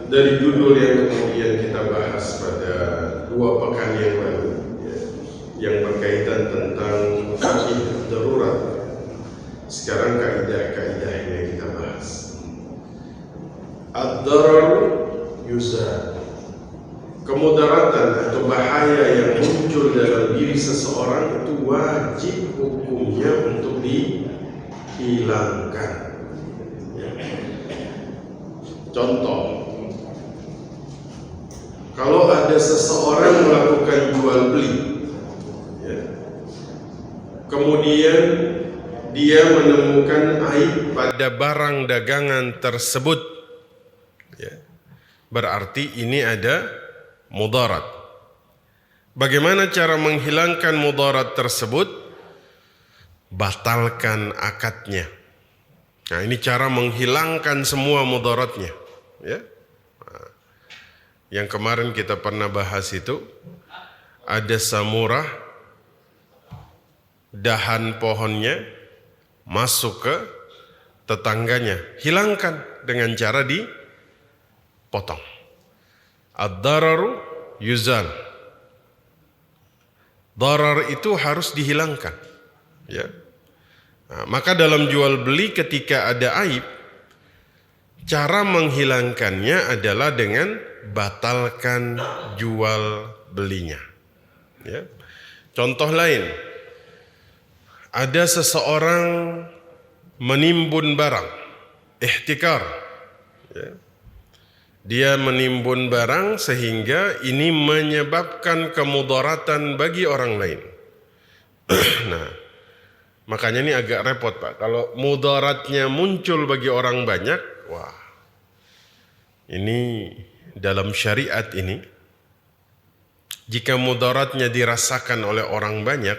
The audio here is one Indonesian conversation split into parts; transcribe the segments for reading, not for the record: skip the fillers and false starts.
dari judul yang kemudian kita bahas pada 2 pekan yang lalu, ya, yang berkaitan tentang fikih darurat. Sekarang kaidah-kaidah yang kita bahas. Ad-dararu yuzal. Kemudaratan atau bahaya yang muncul dalam diri seseorang itu wajib hukumnya untuk dihilangkan. Ya. Contoh, kalau ada seseorang melakukan jual beli, ya, kemudian dia menemukan aib pada barang dagangan tersebut, ya, berarti ini ada mudarat. Bagaimana cara menghilangkan mudarat tersebut? Batalkan akadnya. Nah, ini cara menghilangkan semua mudaratnya, ya. Yang kemarin kita pernah bahas itu, ada samurah, dahan pohonnya masuk ke tetangganya, hilangkan dengan cara dipotong. Ad-dararu yuzal. Darar itu harus dihilangkan, ya. Nah, maka dalam jual beli ketika ada aib, cara menghilangkannya adalah dengan batalkan jual belinya, ya. Contoh lain, ada seseorang menimbun barang, ihtikar, ya. Dia menimbun barang sehingga ini menyebabkan kemudaratan bagi orang lain. Nah, makanya ini agak repot, Pak. Kalau mudaratnya muncul bagi orang banyak, wah, ini dalam syariat ini, jika mudaratnya dirasakan oleh orang banyak,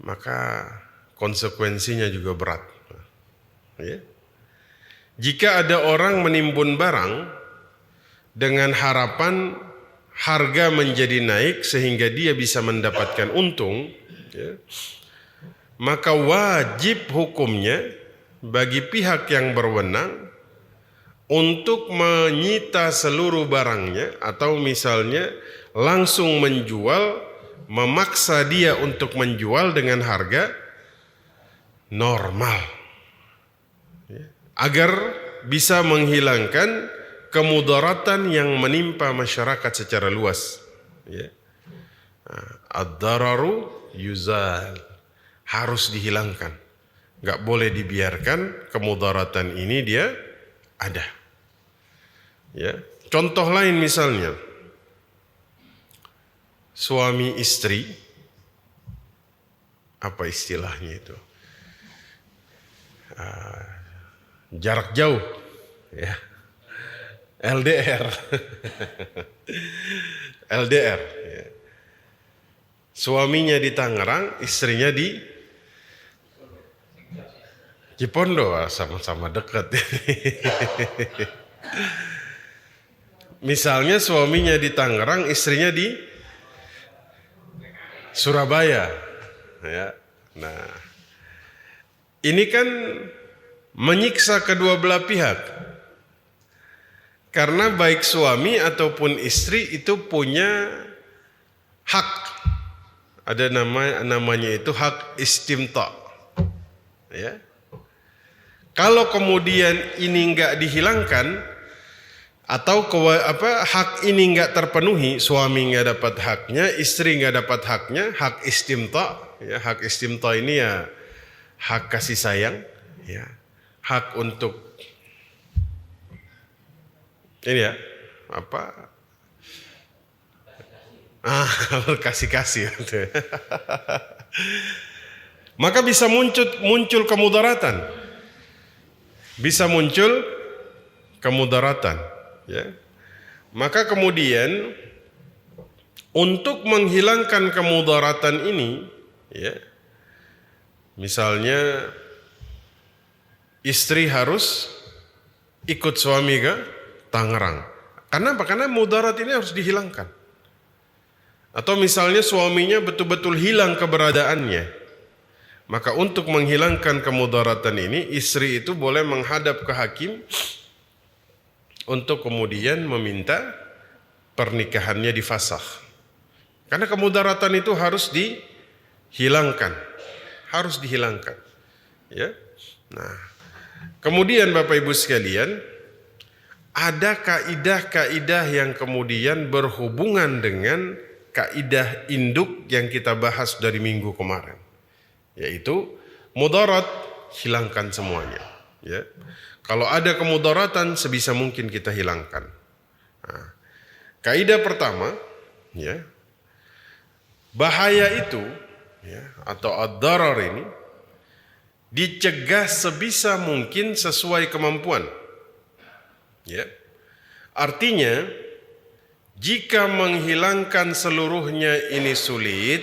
maka konsekuensinya juga berat, ya. Jika ada orang menimbun barang dengan harapan harga menjadi naik sehingga dia bisa mendapatkan untung, ya, maka wajib hukumnya bagi pihak yang berwenang untuk menyita seluruh barangnya, atau misalnya langsung menjual, memaksa dia untuk menjual dengan harga normal, agar bisa menghilangkan kemudaratan yang menimpa masyarakat secara luas, ya. Ad-dararu yuzal, harus dihilangkan, nggak boleh dibiarkan kemudaratan ini dia ada, ya. Contoh lain misalnya, suami istri, apa istilahnya itu, jarak jauh, ya, LDR. LDR, ya. Suaminya di Tangerang, istrinya di Cipondo, sama-sama dekat. Misalnya suaminya di Tangerang, istrinya di Surabaya, ya. Nah, ini kan menyiksa kedua belah pihak, karena baik suami ataupun istri itu punya hak, ada namanya itu hak istimta, ya. Kalau kemudian ini enggak dihilangkan, atau hak ini enggak terpenuhi, suami enggak dapat haknya, istri enggak dapat haknya, hak istimta, ya. Hak istimta ini ya hak kasih sayang, ya. Hak untuk ini, ya, berkasih-kasih. Maka bisa muncul kemudaratan. Bisa muncul kemudaratan, ya. Maka kemudian untuk menghilangkan kemudaratan ini, ya, misalnya istri harus ikut suami ke Tangerang. Karena apa? Karena mudarat ini harus dihilangkan. Atau misalnya suaminya betul-betul hilang keberadaannya. Maka untuk menghilangkan kemudaratan ini, istri itu boleh menghadap ke hakim untuk kemudian meminta pernikahannya difasakh. Karena kemudaratan itu harus dihilangkan. Harus dihilangkan. Ya. Nah, kemudian Bapak Ibu sekalian, ada kaidah-kaidah yang kemudian berhubungan dengan kaidah induk yang kita bahas dari minggu kemarin. Yaitu mudarat, hilangkan semuanya. Ya. Kalau ada kemudaratan sebisa mungkin kita hilangkan. Nah, kaidah pertama, ya, bahaya itu, ya, atau ad-darar ini dicegah sebisa mungkin sesuai kemampuan. Ya. Artinya, jika menghilangkan seluruhnya ini sulit,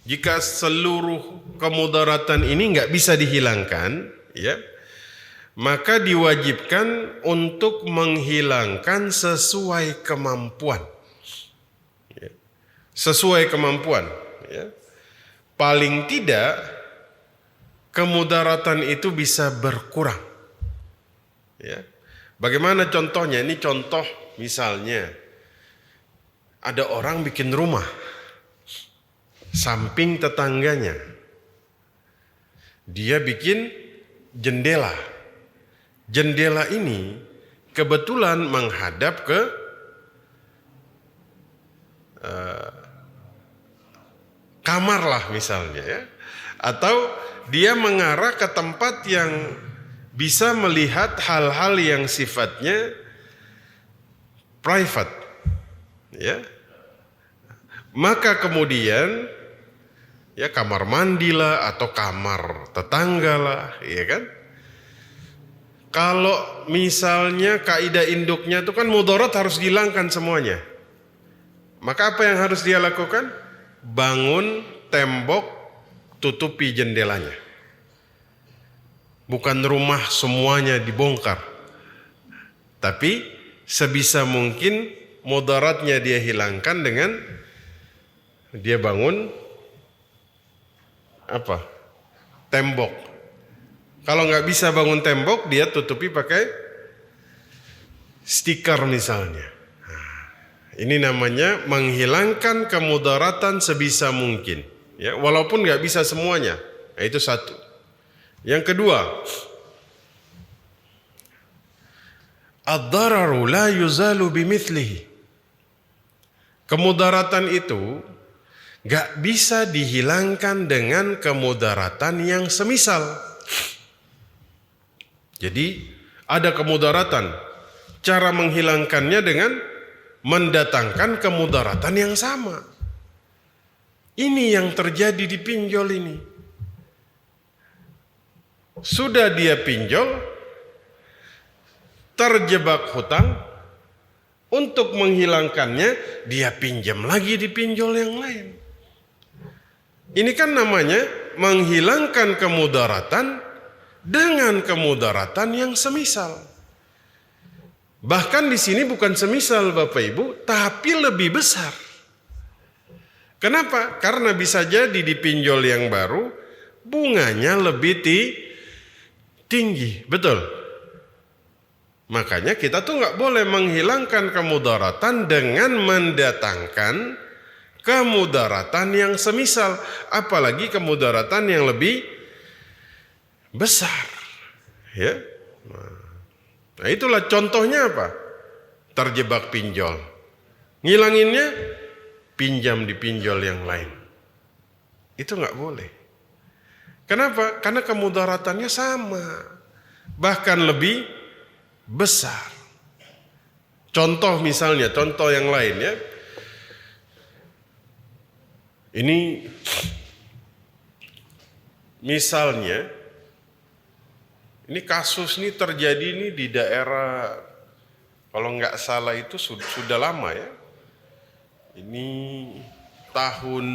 jika seluruh kemudaratan ini nggak bisa dihilangkan, ya, maka diwajibkan untuk menghilangkan sesuai kemampuan. Ya. Sesuai kemampuan. Ya. Paling tidak, kemudaratan itu bisa berkurang. Ya. Bagaimana contohnya? Ini contoh misalnya, ada orang bikin rumah, samping tetangganya, dia bikin jendela. Jendela ini kebetulan menghadap ke kamar lah misalnya, ya. Atau dia mengarah ke tempat yang bisa melihat hal-hal yang sifatnya private, ya. Maka kemudian, ya, kamar mandi lah atau kamar tetangga lah, ya kan. Kalau misalnya kaidah induknya itu kan mudarat harus dihilangkan semuanya. Maka apa yang harus dia lakukan? Bangun tembok, tutupi jendelanya. Bukan rumah semuanya dibongkar. Tapi sebisa mungkin mudaratnya dia hilangkan dengan dia bangun apa? Tembok. Kalau nggak bisa bangun tembok, dia tutupi pakai stiker misalnya. Nah, ini namanya menghilangkan kemudaratan sebisa mungkin. Ya, walaupun nggak bisa semuanya. Nah, itu satu. Yang kedua, ad-dararu la yuzalu bimithlihi. Kemudaratan itu nggak bisa dihilangkan dengan kemudaratan yang semisal. Jadi ada kemudaratan, cara menghilangkannya dengan mendatangkan kemudaratan yang sama. Ini yang terjadi di pinjol ini. Sudah dia pinjol, terjebak hutang, untuk menghilangkannya dia pinjam lagi di pinjol yang lain. Ini kan namanya menghilangkan kemudaratan dengan kemudaratan yang semisal. Bahkan di sini bukan semisal Bapak Ibu, tapi lebih besar. Kenapa? Karena bisa jadi di pinjol yang baru bunganya lebih tinggi, betul? Makanya kita tuh nggak boleh menghilangkan kemudaratan dengan mendatangkan kemudaratan yang semisal, apalagi kemudaratan yang lebih besar, ya. Nah, itulah contohnya apa? Terjebak pinjol, ngilanginnya pinjam di pinjol yang lain. Itu nggak boleh. Kenapa? Karena kemudaratannya sama, bahkan lebih besar. Contoh misalnya, contoh yang lain, ya. Ini misalnya, ini kasus ini terjadi ini di daerah, kalau nggak salah itu sudah lama, ya. Ini tahun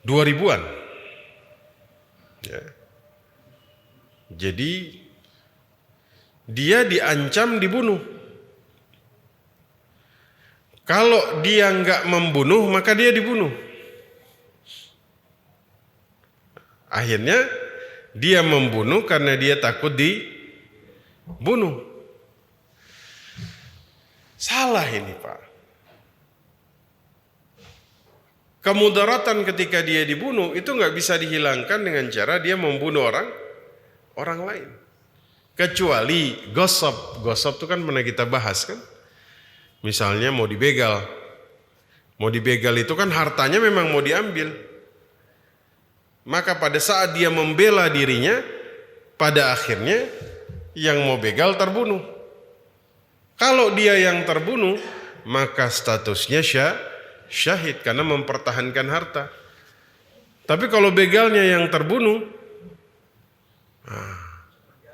2000-an. Ya. Jadi dia diancam dibunuh. Kalau dia nggak membunuh, maka dia dibunuh. Akhirnya dia membunuh karena dia takut bunuh. Salah ini Pak. Kemudaratan ketika dia dibunuh itu nggak bisa dihilangkan dengan cara dia membunuh orang lain. Kecuali gosop. Gosop itu kan pernah kita bahas kan. Misalnya mau dibegal. Mau dibegal itu kan hartanya memang mau diambil. Maka pada saat dia membela dirinya, pada akhirnya yang mau begal terbunuh. Kalau dia yang terbunuh, maka statusnya syahid karena mempertahankan harta. Tapi kalau begalnya yang terbunuh,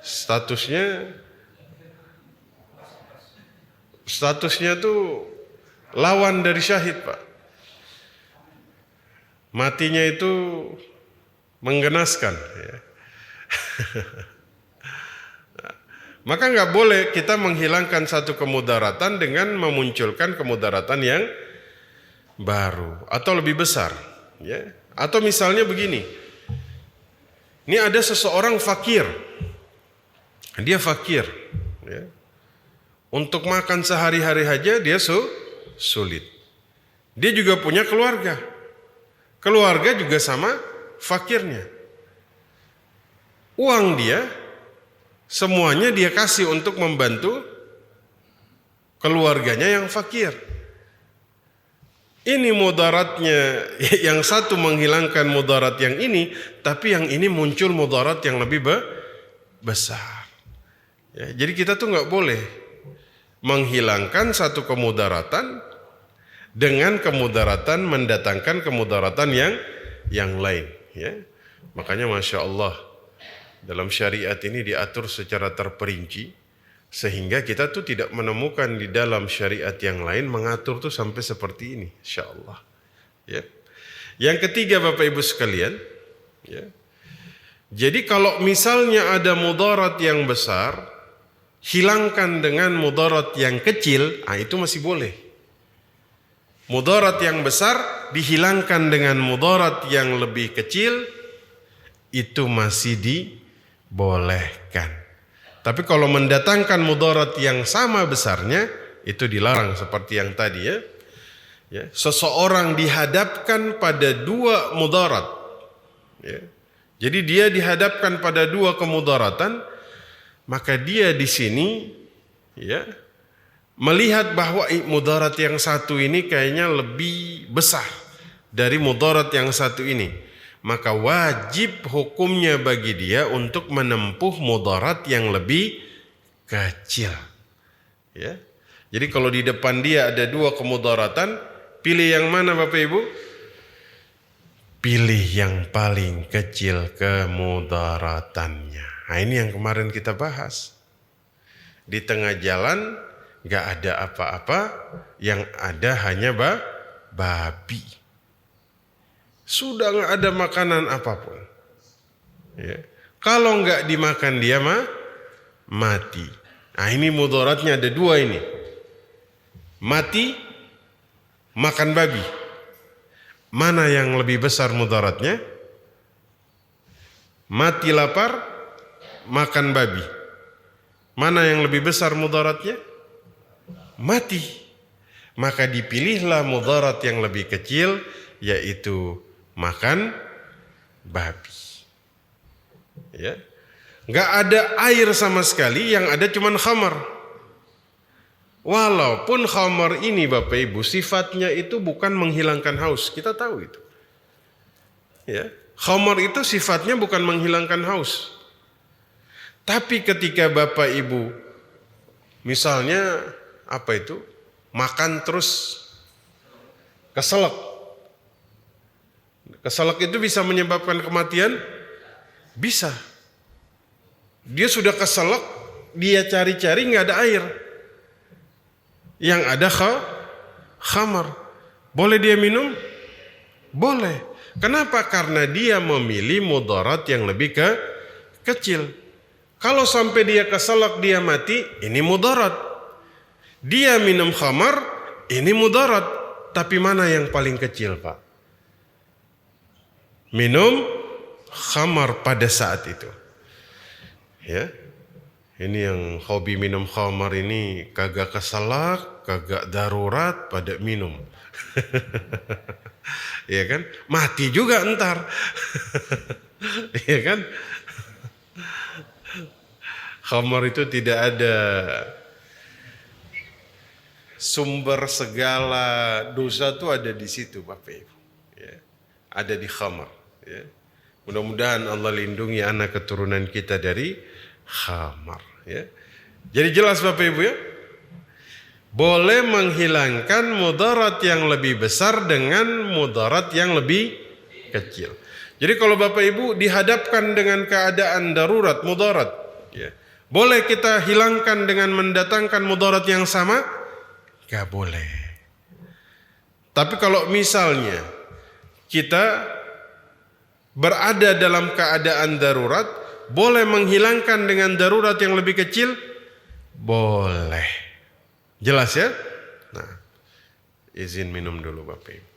statusnya tuh lawan dari syahid Pak. Matinya itu menggenaskan ya. Maka nggak boleh kita menghilangkan satu kemudaratan dengan memunculkan kemudaratan yang baru atau lebih besar ya. Atau misalnya begini, ini ada seseorang fakir, dia fakir ya. Untuk makan sehari-hari aja dia sulit. Dia juga punya keluarga juga sama fakirnya. Uang dia semuanya dia kasih untuk membantu keluarganya yang fakir. Ini mudaratnya, yang satu menghilangkan mudarat yang ini, tapi yang ini muncul mudarat yang lebih besar. Ya, jadi kita tuh nggak boleh menghilangkan satu kemudaratan dengan kemudaratan mendatangkan kemudaratan yang lain. Ya, makanya masya Allah dalam syariat ini diatur secara terperinci sehingga kita tuh tidak menemukan di dalam syariat yang lain mengatur tuh sampai seperti ini, insya Allah. Ya. Yang ketiga Bapak Ibu sekalian, ya. Jadi kalau misalnya ada mudarat yang besar, hilangkan dengan mudarat yang kecil, itu masih boleh. Mudarat yang besar dihilangkan dengan mudarat yang lebih kecil, itu masih dibolehkan. Tapi kalau mendatangkan mudarat yang sama besarnya, itu dilarang seperti yang tadi ya. Ya, seseorang dihadapkan pada dua mudarat. Ya. Jadi dia dihadapkan pada dua kemudaratan, maka dia di sini ya melihat bahwa mudarat yang satu ini kayaknya lebih besar dari mudarat yang satu ini. Maka wajib hukumnya bagi dia untuk menempuh mudarat yang lebih kecil. Ya. Jadi kalau di depan dia ada dua kemudaratan, pilih yang mana Bapak Ibu? Pilih yang paling kecil kemudaratannya. Nah ini yang kemarin kita bahas. Di tengah jalan gak ada apa-apa, yang ada hanya babi. Sudah gak ada makanan apapun. Ya. Kalau gak dimakan dia mati. Nah ini mudaratnya ada dua ini. Mati, makan babi. Mana yang lebih besar mudaratnya? Mati lapar, makan babi. Mana yang lebih besar mudaratnya? Mati. Maka dipilihlah mudarat yang lebih kecil, yaitu makan babi. Ya. Gak ada air sama sekali, yang ada cuman khamar. Walaupun khamar ini Bapak Ibu sifatnya itu bukan menghilangkan haus, kita tahu itu. Ya, khamar itu sifatnya bukan menghilangkan haus. Tapi ketika Bapak Ibu misalnya makan terus keselak. Keselak itu bisa menyebabkan kematian? Bisa. Dia sudah keselak, dia cari-cari nggak ada air. Yang ada khamar. Boleh dia minum? Boleh. Kenapa? Karena dia memilih mudarat yang lebih kecil. Kalau sampai dia keselak, dia mati, ini mudarat. Dia minum khamar, ini mudarat. Tapi mana yang paling kecil, Pak? Minum khamar pada saat itu. Ya. Ini yang hobi minum khamar ini kagak keselak, kagak darurat pada minum. Iya kan? Mati juga entar. Iya kan? Khamar itu tidak ada sumber segala dosa tuh ada di situ Bapak Ibu. Ya. Ada di khamar. Ya. Mudah-mudahan Allah lindungi anak keturunan kita dari khamar. Ya. Jadi jelas Bapak Ibu ya. Boleh menghilangkan mudarat yang lebih besar dengan mudarat yang lebih kecil. Jadi kalau Bapak Ibu dihadapkan dengan keadaan darurat mudarat, ya, boleh kita hilangkan dengan mendatangkan mudarat yang sama? Gak boleh. Tapi kalau misalnya kita berada dalam keadaan darurat, boleh menghilangkan dengan darurat yang lebih kecil? Boleh. Jelas ya? Nah, izin minum dulu Bapak Ibu.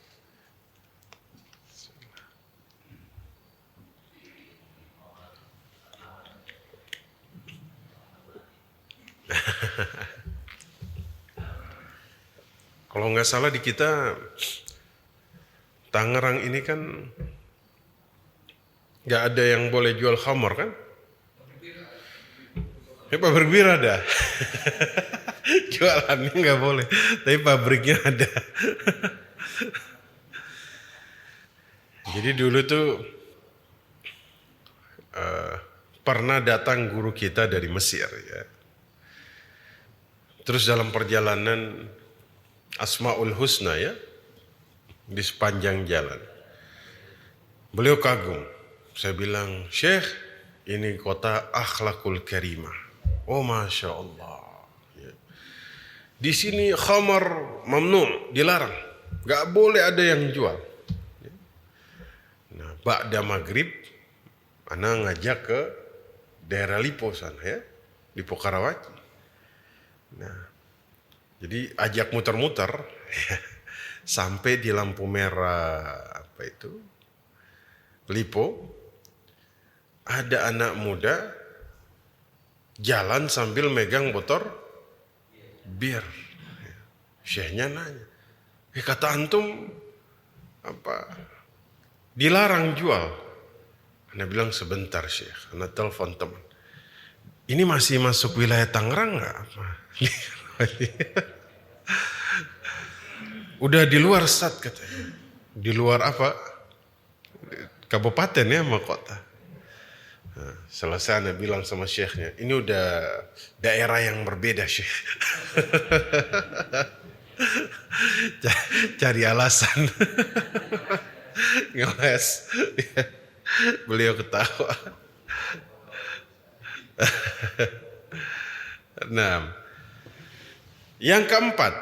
Kalau nggak salah di kita Tangerang ini kan nggak ada yang boleh jual khamar kan? Pabrik bir ada. Jualannya nggak boleh, tapi pabriknya ada. Jadi dulu tuh pernah datang guru kita dari Mesir ya. Terus dalam perjalanan Asmaul Husna ya, di sepanjang jalan, beliau kagum. Saya bilang, Syekh, ini kota akhlakul karimah. Oh Masya Allah. Di sini khamar mamnu, dilarang. Gak boleh ada yang jual. Nah, ba'da maghrib, ana ngajak ke daerah Lipo sana ya. Lipo Karawaci. Nah, jadi ajak muter-muter. Sampai di lampu merah, apa itu? Lipo. Ada anak muda jalan sambil megang botol bir. Syekhnya nanya, kata antum apa dilarang jual? Anda bilang sebentar Syekh, Anda telepon teman. Ini masih masuk wilayah Tangerang nggak? Udah di luar Ustaz katanya. Di luar apa? Kabupaten ya sama kota. Nah, selesai Anda bilang sama Syekhnya, ini udah daerah yang berbeda Syekh. Cari alasan. Ngeles. Beliau ketawa. Nah, yang keempat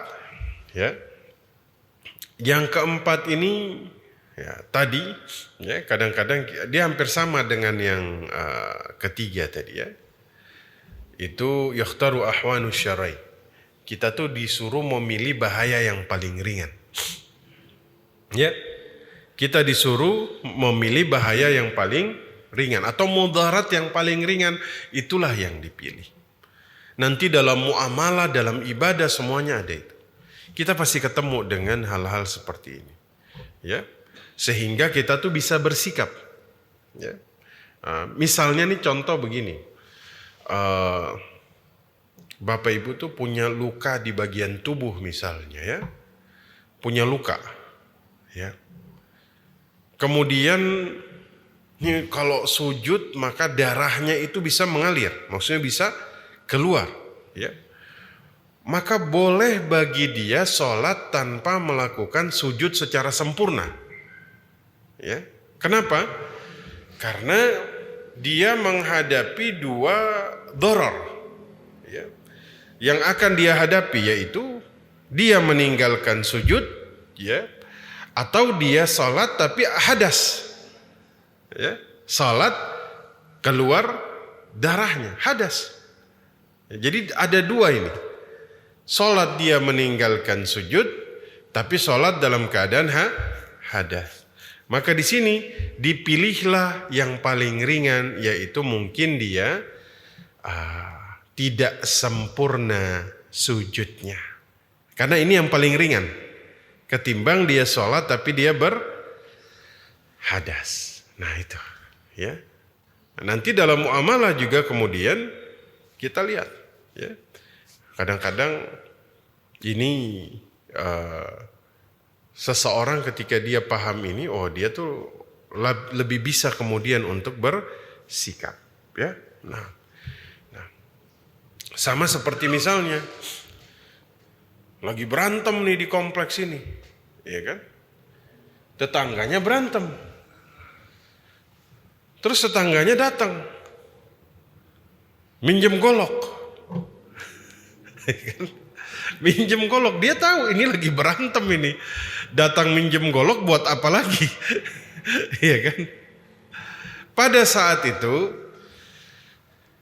ya. Yang keempat ini ya, tadi ya kadang-kadang dia hampir sama dengan yang ketiga tadi ya. Itu yakhtaru ahwanu syar'i. Kita tuh disuruh memilih bahaya yang paling ringan. Ya. Kita disuruh memilih bahaya yang paling ringan atau mudarat yang paling ringan, itulah yang dipilih. Nanti dalam muamalah, dalam ibadah semuanya ada itu. Kita pasti ketemu dengan hal-hal seperti ini. Ya. Sehingga kita tuh bisa bersikap. Ya. Misalnya nih contoh begini. Bapak Ibu tuh punya luka di bagian tubuh misalnya ya. Punya luka. Ya. Kemudian ini kalau sujud maka darahnya itu bisa mengalir. Maksudnya bisa keluar. Ya. Maka boleh bagi dia sholat tanpa melakukan sujud secara sempurna. Ya. Kenapa? Karena dia menghadapi dua dharar. Ya. Yang akan dia hadapi yaitu dia meninggalkan sujud, ya, atau dia salat tapi hadas, ya, salat keluar darahnya, hadas. Jadi ada dua ini, salat dia meninggalkan sujud, tapi salat dalam keadaan hadas. Maka di sini dipilihlah yang paling ringan, yaitu mungkin dia tidak sempurna sujudnya. Karena ini yang paling ringan. Ketimbang dia sholat tapi dia berhadas. Nah itu. Ya. Nanti dalam muamalah juga kemudian kita lihat. Ya. Kadang-kadang ini seseorang ketika dia paham ini, oh dia tuh lebih bisa kemudian untuk bersikap. Ya. Nah, sama seperti misalnya lagi berantem nih di kompleks ini, ya kan? Tetangganya berantem, terus tetangganya datang minjem golok. Minjem golok, dia tahu ini lagi berantem ini. Datang minjem golok buat apa lagi? Iya kan? Pada saat itu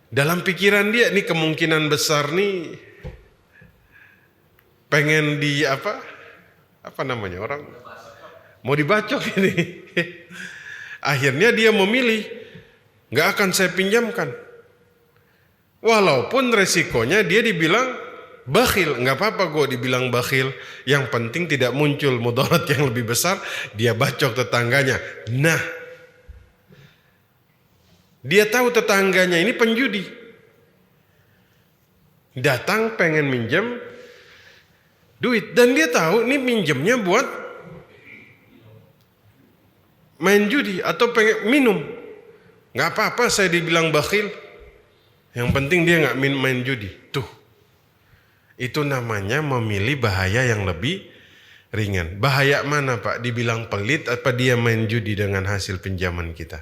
dalam pikiran dia nih kemungkinan besar nih pengen di apa namanya orang mau dibacok ini. Akhirnya dia memilih nggak akan saya pinjamkan. Walaupun resikonya dia dibilang bakhil, nggak apa-apa gue dibilang bakhil. Yang penting tidak muncul mudarat yang lebih besar. Dia bacok tetangganya. Nah, dia tahu tetangganya ini penjudi. Datang pengen minjem duit dan dia tahu ini minjemnya buat main judi atau pengen minum. Nggak apa-apa saya dibilang bakhil. Yang penting dia nggak main judi. Tuh. Itu namanya memilih bahaya yang lebih ringan. Bahaya mana Pak? Dibilang pelit apa dia main judi dengan hasil pinjaman kita?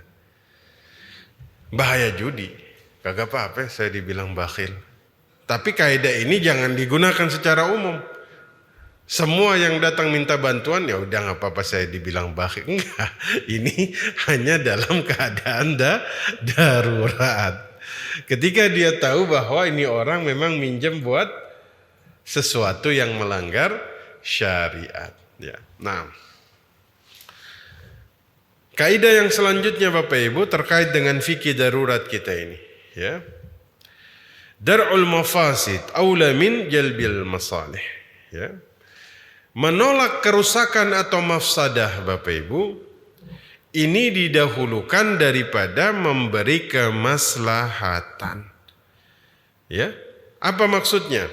Bahaya judi. Kagak apa-apa saya dibilang bakhil. Tapi kaidah ini jangan digunakan secara umum. Semua yang datang minta bantuan ya udah nggak apa-apa saya dibilang bakhil. Enggak. Ini hanya dalam keadaan darurat. Ketika dia tahu bahwa ini orang memang minjem buat sesuatu yang melanggar syariat. Ya. Nah, kaidah yang selanjutnya Bapak Ibu terkait dengan fikih darurat kita ini. Ya. Dar'ul mafasid aula min jalbil masalih. Ya. Menolak kerusakan atau mafsadah Bapak Ibu ini didahulukan daripada memberi kemaslahatan. Ya. Apa maksudnya?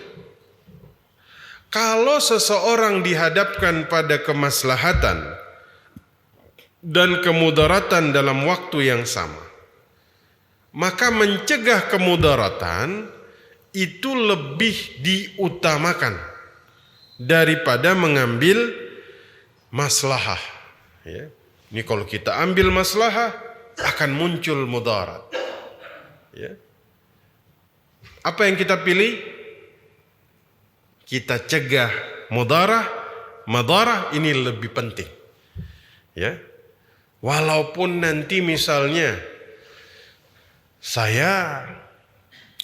Kalau seseorang dihadapkan pada kemaslahatan dan kemudaratan dalam waktu yang sama, maka mencegah kemudaratan itu lebih diutamakan daripada mengambil maslahah. Ya. Ini kalau kita ambil maslahah akan muncul mudarat. Ya. Apa yang kita pilih? Kita cegah madarah ini lebih penting. Ya. Walaupun nanti misalnya saya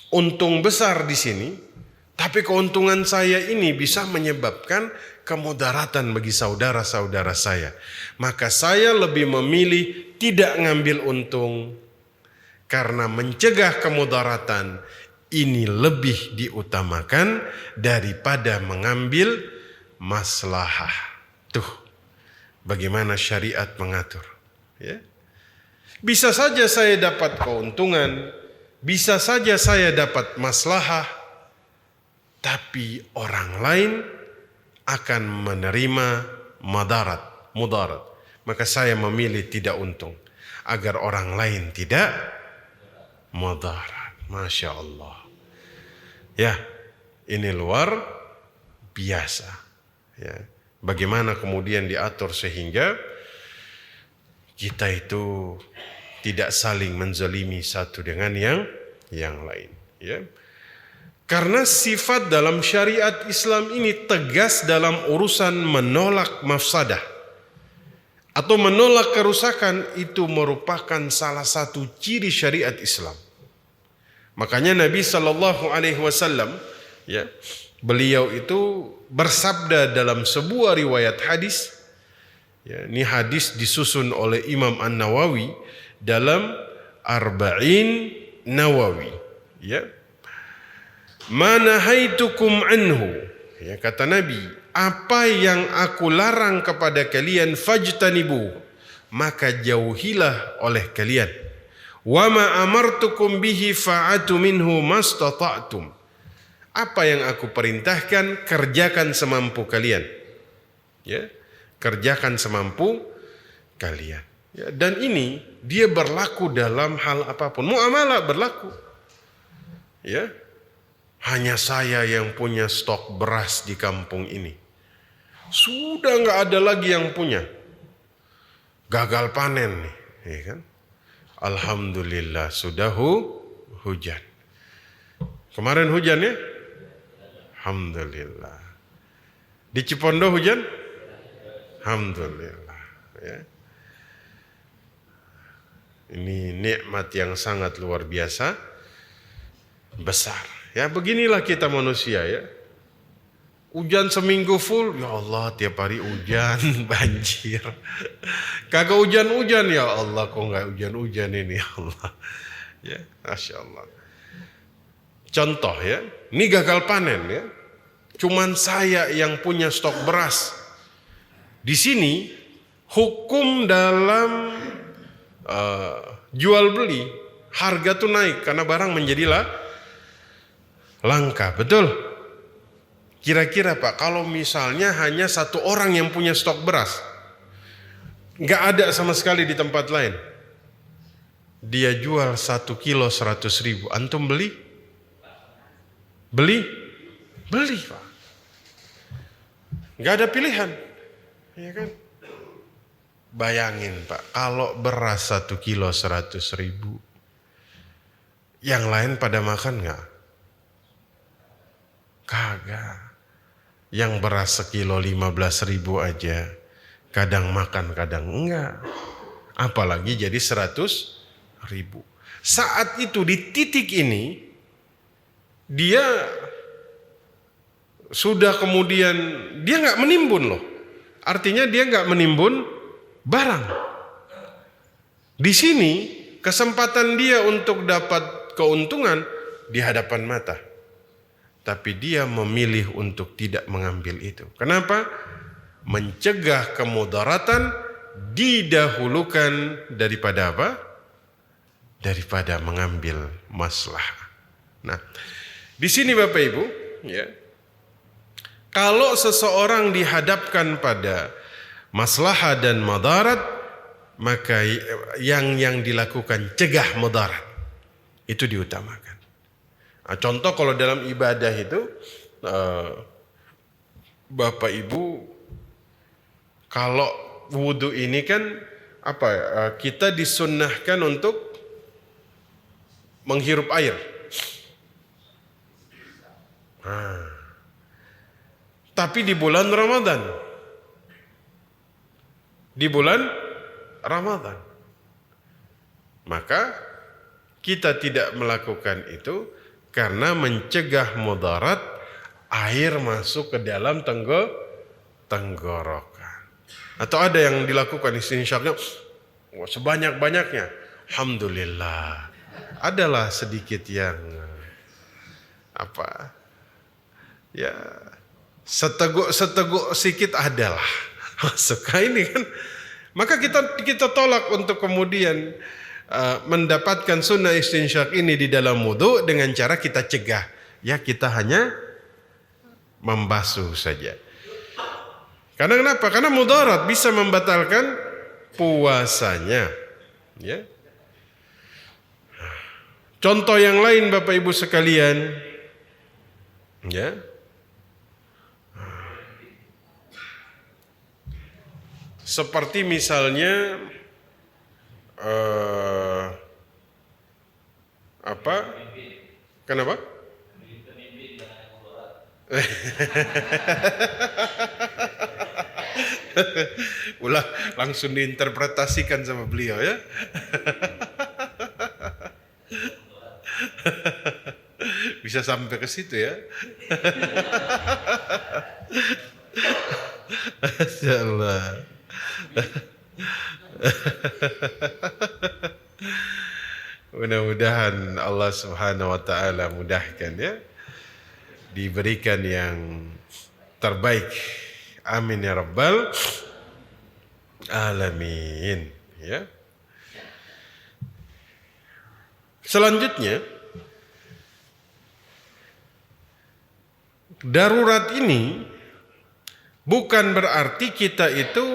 untung besar di sini, tapi keuntungan saya ini bisa menyebabkan kemudaratan bagi saudara-saudara saya. Maka saya lebih memilih tidak ngambil untung karena mencegah kemudaratan ini lebih diutamakan daripada mengambil maslahah. Tuh, bagaimana syariat mengatur. Ya. Bisa saja saya dapat keuntungan, bisa saja saya dapat maslahah, tapi orang lain akan menerima mudarat. Maka saya memilih tidak untung, agar orang lain tidak mudarat. Masya Allah. Ya, ini luar biasa. Ya, bagaimana kemudian diatur sehingga kita itu tidak saling menzalimi satu dengan yang lain. Ya, karena sifat dalam syariat Islam ini tegas dalam urusan menolak mafsadah atau menolak kerusakan, itu merupakan salah satu ciri syariat Islam. Makanya Nabi SAW, ya, beliau itu bersabda dalam sebuah riwayat hadis. Ya, ini hadis disusun oleh Imam An-Nawawi dalam Arba'in Nawawi. Ya. ma nahaitukum anhu, ya kata Nabi, apa yang aku larang kepada kalian fajtanibu, maka jauhilah oleh kalian. Wa ma amartukum bihi fa'atu minhu mastata'tum, apa yang aku perintahkan kerjakan semampu kalian, ya, kerjakan semampu kalian, ya. Dan ini dia berlaku dalam hal apapun, muamalah berlaku, ya. Hanya saya yang punya stok beras di kampung ini, sudah nggak ada lagi yang punya, gagal panen nih, ya kan? Alhamdulillah sudah hujan. Kemarin hujan ya? Alhamdulillah. Di Cipondo hujan? Alhamdulillah, ya. Ini nikmat yang sangat luar biasa besar. Ya beginilah kita manusia, ya. Hujan seminggu full, ya Allah tiap hari hujan, banjir. Kagak hujan-hujan, ya Allah kok nggak hujan-hujan ini, ya Allah. Ya, Masya Allah. Contoh ya, ini gagal panen ya. Cuman saya yang punya stok beras. Di sini hukum dalam jual beli, harga tuh naik karena barang menjadilah langka, betul? Kira-kira Pak, kalau misalnya hanya satu orang yang punya stok beras, nggak ada sama sekali di tempat lain, dia jual 1 kilo 100.000, antum beli? Beli Pak. Nggak ada pilihan, ya kan? Bayangin Pak, kalau beras 1 kilo 100.000, yang lain pada makan nggak? Kagak. Yang beras sekilo 15.000 aja, kadang makan kadang enggak, apalagi jadi 100.000. Saat itu di titik ini dia sudah kemudian dia nggak menimbun loh, artinya dia nggak menimbun barang. Di sini kesempatan dia untuk dapat keuntungan di hadapan mata. Tapi dia memilih untuk tidak mengambil itu. Kenapa? Mencegah kemudaratan didahulukan daripada apa? Daripada mengambil maslahah. Nah, di sini Bapak Ibu, ya. Kalau seseorang dihadapkan pada maslahah dan madarat, maka yang dilakukan cegah mudarat itu diutamakan. Nah, contoh kalau dalam ibadah itu, Bapak Ibu, kalau wudhu ini kan kita disunnahkan untuk menghirup air. Nah, tapi di bulan Ramadan, maka kita tidak melakukan itu karena mencegah mudarat air masuk ke dalam tenggorokan. Atau ada yang dilakukan istinsyaqnya sebanyak-banyaknya. Alhamdulillah. Adalah sedikit yang ya seteguk sedikit adalah masuk. Ini kan, maka kita tolak untuk kemudian mendapatkan sunnah istinsyaq ini di dalam wudu dengan cara kita cegah. Ya kita hanya membasuh saja. Karena kenapa? Karena mudarat bisa membatalkan puasanya. Ya. Contoh yang lain Bapak Ibu sekalian, ya. Seperti misalnya kenapa? Ulah langsung diinterpretasikan sama beliau ya. Bisa sampai ke situ ya. Masyaallah. Mudah-mudahan Allah Subhanahu wa taala mudahkan ya. diberikan yang terbaik. Amin ya rabbal alamin. Ya. Selanjutnya, darurat ini bukan berarti kita itu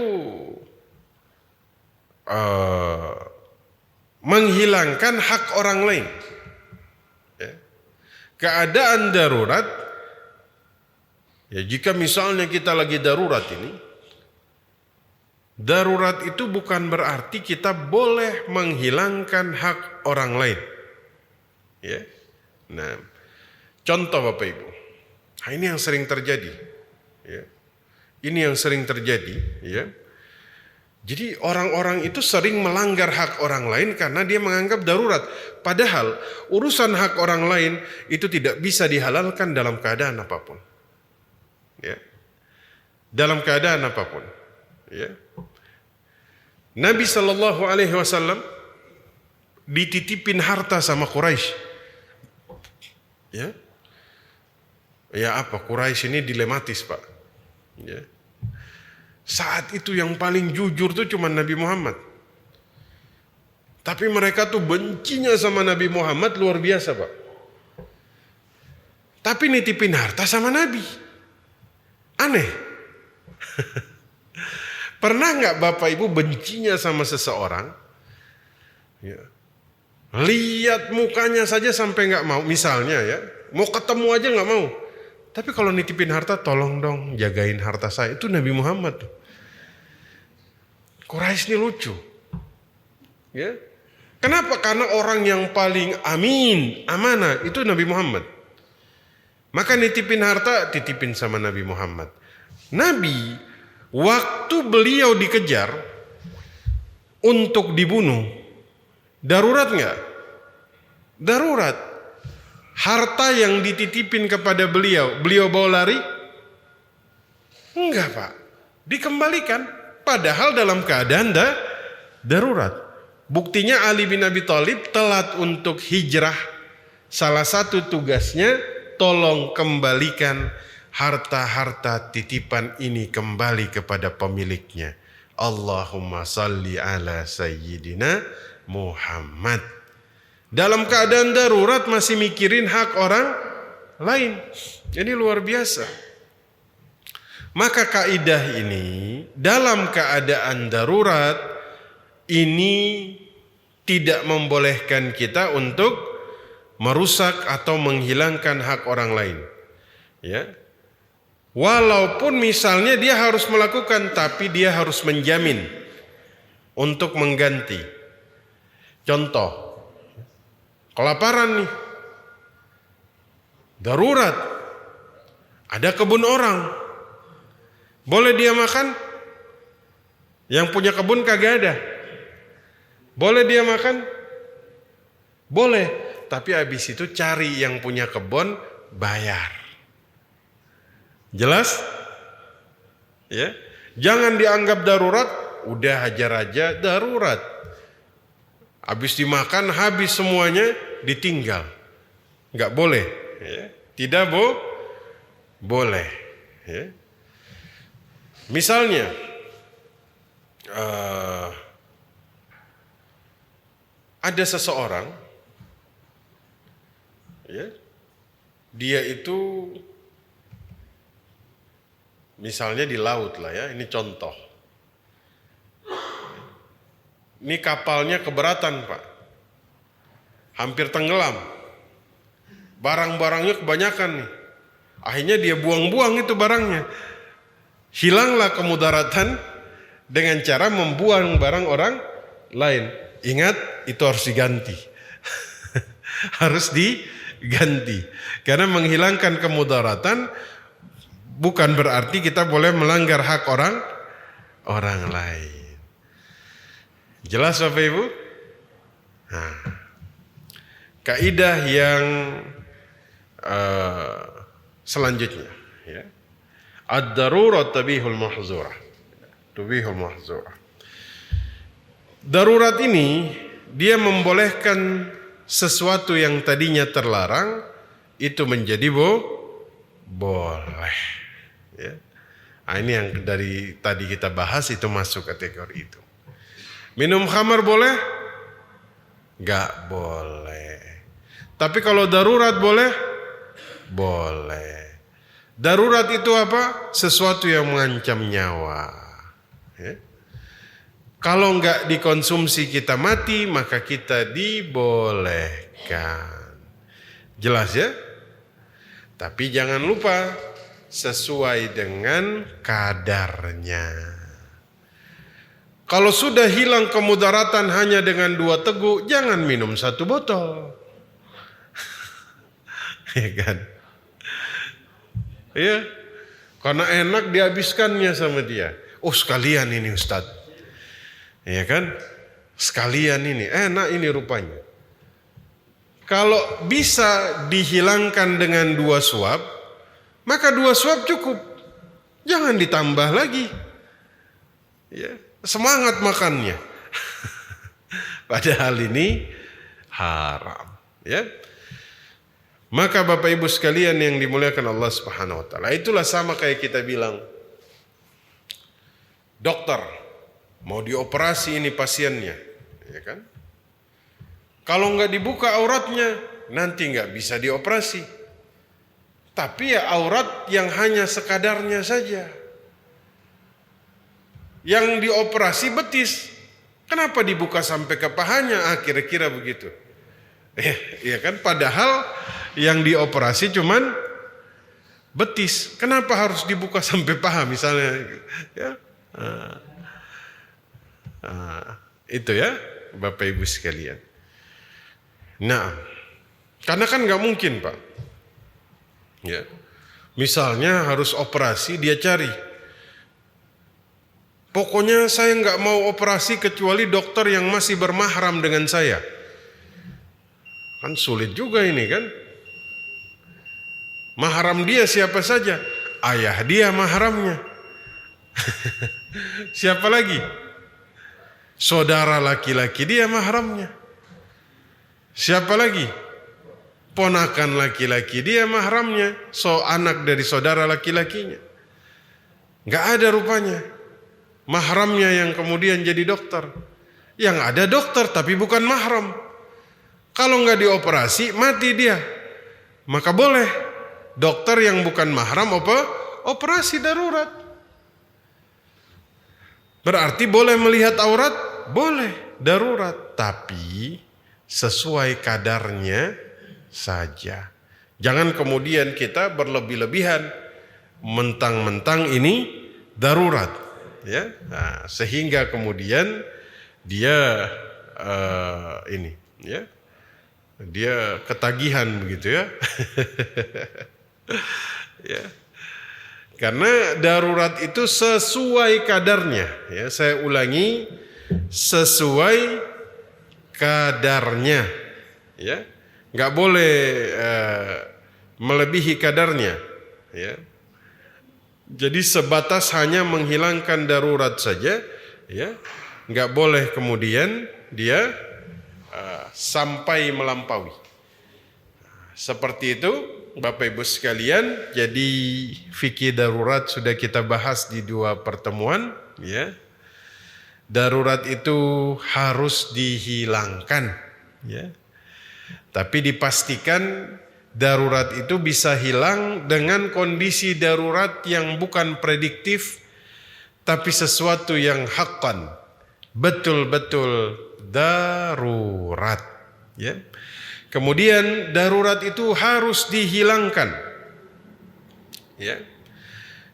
menghilangkan hak orang lain. Ya. Keadaan darurat, ya jika misalnya kita lagi darurat ini, darurat itu bukan berarti kita boleh menghilangkan hak orang lain. Ya. Nah, contoh Bapak Ibu, nah, ini yang sering terjadi. Ya. Ini yang sering terjadi. Ya. Jadi orang-orang itu sering melanggar hak orang lain karena dia menganggap darurat. Padahal urusan hak orang lain itu tidak bisa dihalalkan dalam keadaan apapun. Ya. Dalam keadaan apapun. Ya. Nabi SAW dititipin harta sama Quraisy. Ya. Ya apa? Quraisy ini dilematis, Pak. Ya. Saat itu yang paling jujur tuh cuma Nabi Muhammad. Tapi mereka tuh bencinya sama Nabi Muhammad luar biasa, Pak. Tapi nitipin harta sama Nabi. Aneh. Pernah nggak Bapak Ibu bencinya sama seseorang? Ya. Lihat mukanya saja sampai nggak mau. Misalnya ya, mau ketemu aja nggak mau. Tapi kalau nitipin harta, tolong dong jagain harta saya. Itu Nabi Muhammad. Quraisy ini lucu. Ya. Kenapa? Karena orang yang paling amin, amanah, itu Nabi Muhammad. Maka nitipin harta, titipin sama Nabi Muhammad. Nabi, waktu beliau dikejar untuk dibunuh, darurat nggak? Darurat. Harta yang dititipin kepada beliau, beliau bawa lari? Enggak, Pak. Dikembalikan. Padahal dalam keadaan darurat. Buktinya Ali bin Abi Thalib telat untuk hijrah. Salah satu tugasnya, tolong kembalikan harta-harta titipan ini kembali kepada pemiliknya. Allahumma salli ala sayyidina Muhammad. Dalam keadaan darurat masih mikirin hak orang lain. Ini luar biasa. Maka kaidah ini dalam keadaan darurat ini tidak membolehkan kita untuk merusak atau menghilangkan hak orang lain. Ya. Walaupun misalnya dia harus melakukan, tapi dia harus menjamin untuk mengganti. Contoh, kelaparan nih, darurat, ada kebun orang, boleh dia makan? Yang punya kebun kagak ada. Boleh dia makan? Boleh, tapi habis itu cari yang punya kebun, bayar. Jelas? Ya, jangan dianggap darurat, udah hajar aja darurat. Habis dimakan, habis semuanya, ditinggal. Nggak boleh. Ya. Tidak boleh. Ya. Misalnya, ada seseorang, ya, dia itu misalnya di laut lah ya, ini contoh. Ini kapalnya keberatan, Pak. Hampir tenggelam. Barang-barangnya kebanyakan nih. Akhirnya dia buang-buang itu barangnya. Hilanglah kemudaratan dengan cara membuang barang orang lain. Ingat, itu harus diganti. Harus diganti. Karena menghilangkan kemudaratan bukan berarti kita boleh melanggar hak orang lain. Jelas Bapak Ibu? Nah, kaidah yang selanjutnya, ya. Ad-darurat tabihul mahzurah. Tubihul mahzurah. Darurat ini dia membolehkan sesuatu yang tadinya terlarang itu menjadi boleh. Ya. Nah, ini yang dari tadi kita bahas itu masuk kategori itu. Minum khamar boleh? Gak boleh. Tapi kalau darurat boleh? Boleh. Darurat itu apa? Sesuatu yang mengancam nyawa. Ya. Kalau nggak dikonsumsi kita mati, maka kita dibolehkan. Jelas ya? Tapi jangan lupa sesuai dengan kadarnya. Kalau sudah hilang kemudaratan hanya dengan 2 teguk, jangan minum 1 botol. Ya kan? Ya, karena enak dihabiskannya sama dia. Oh sekalian ini Ustadz. Ya kan? Sekalian ini, enak ini rupanya. Kalau bisa dihilangkan dengan 2 suap, maka 2 suap cukup. Jangan ditambah lagi. Ya, semangat makannya. Padahal ini haram. Ya. Maka Bapak Ibu sekalian yang dimuliakan Allah Subhanahu wa taala, itulah sama kayak kita bilang, dokter mau dioperasi ini pasiennya, ya kan? Kalau nggak dibuka auratnya, nanti nggak bisa dioperasi. Tapi ya aurat yang hanya sekadarnya saja. Yang dioperasi betis, kenapa dibuka sampai ke pahanya? Kira-kira begitu. Ya kan? Padahal yang dioperasi cuman betis. Kenapa harus dibuka sampai paha misalnya? Ya. Itu ya Bapak Ibu sekalian. Nah, karena kan nggak mungkin Pak. Ya, misalnya harus operasi dia cari. Pokoknya saya nggak mau operasi kecuali dokter yang masih bermahram dengan saya. Kan sulit juga ini kan. Mahram dia siapa saja? Ayah dia mahramnya. Siapa lagi? Saudara laki-laki dia mahramnya. Siapa lagi? Ponakan laki-laki dia mahramnya. Anak dari saudara laki-lakinya. Gak ada rupanya mahramnya yang kemudian jadi dokter. Yang ada dokter tapi bukan mahram. Kalau gak dioperasi mati dia. Maka boleh dokter yang bukan mahram operasi darurat. Berarti boleh melihat aurat? Boleh, darurat. Tapi sesuai kadarnya saja. Jangan kemudian kita berlebih-lebihan. Mentang-mentang ini darurat. Ya, nah, sehingga kemudian dia dia ketagihan begitu ya. Ya. Karena darurat itu sesuai kadarnya. Ya, saya ulangi, sesuai kadarnya. Ya, nggak boleh melebihi kadarnya. Ya, jadi sebatas hanya menghilangkan darurat saja. Ya, nggak boleh kemudian dia sampai melampaui. Seperti itu. Bapak Ibu sekalian, jadi fikih darurat sudah kita bahas di 2 pertemuan, ya. Darurat itu harus dihilangkan, ya. Tapi dipastikan darurat itu bisa hilang dengan kondisi darurat yang bukan prediktif, tapi sesuatu yang haqqan, betul-betul darurat, ya. Kemudian darurat itu harus dihilangkan. Ya.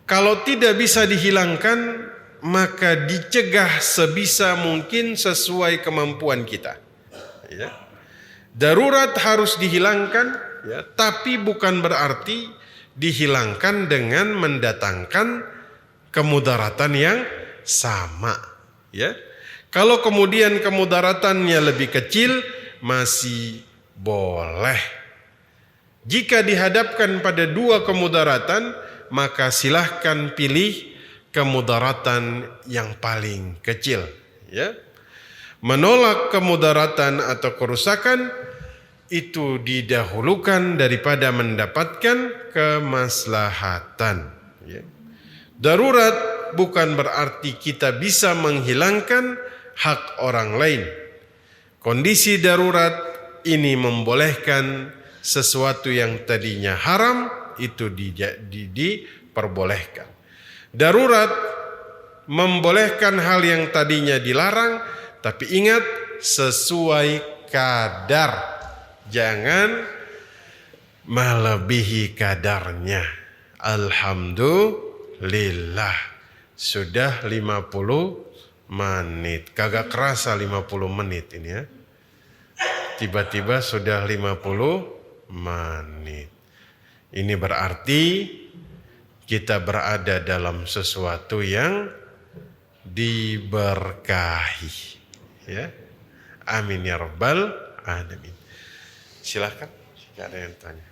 Kalau tidak bisa dihilangkan, maka dicegah sebisa mungkin sesuai kemampuan kita. Ya. Darurat harus dihilangkan, ya, tapi bukan berarti dihilangkan dengan mendatangkan kemudaratan yang sama. Ya. Kalau kemudian kemudaratannya lebih kecil, masih boleh. Jika dihadapkan pada 2 kemudaratan, maka silahkan pilih kemudaratan yang paling kecil. Ya. Menolak kemudaratan atau kerusakan itu didahulukan daripada mendapatkan kemaslahatan. Ya. Darurat bukan berarti kita bisa menghilangkan hak orang lain. Kondisi darurat ini membolehkan sesuatu yang tadinya haram itu diperbolehkan. Darurat membolehkan hal yang tadinya dilarang, tapi ingat sesuai kadar. Jangan melebihi kadarnya. Alhamdulillah. Sudah 50 menit. Kagak kerasa 50 menit ini ya. Tiba-tiba sudah 50 menit. Ini berarti kita berada dalam sesuatu yang diberkahi. Ya. Amin ya rabbal alamin. Silakan jika ada yang tanya.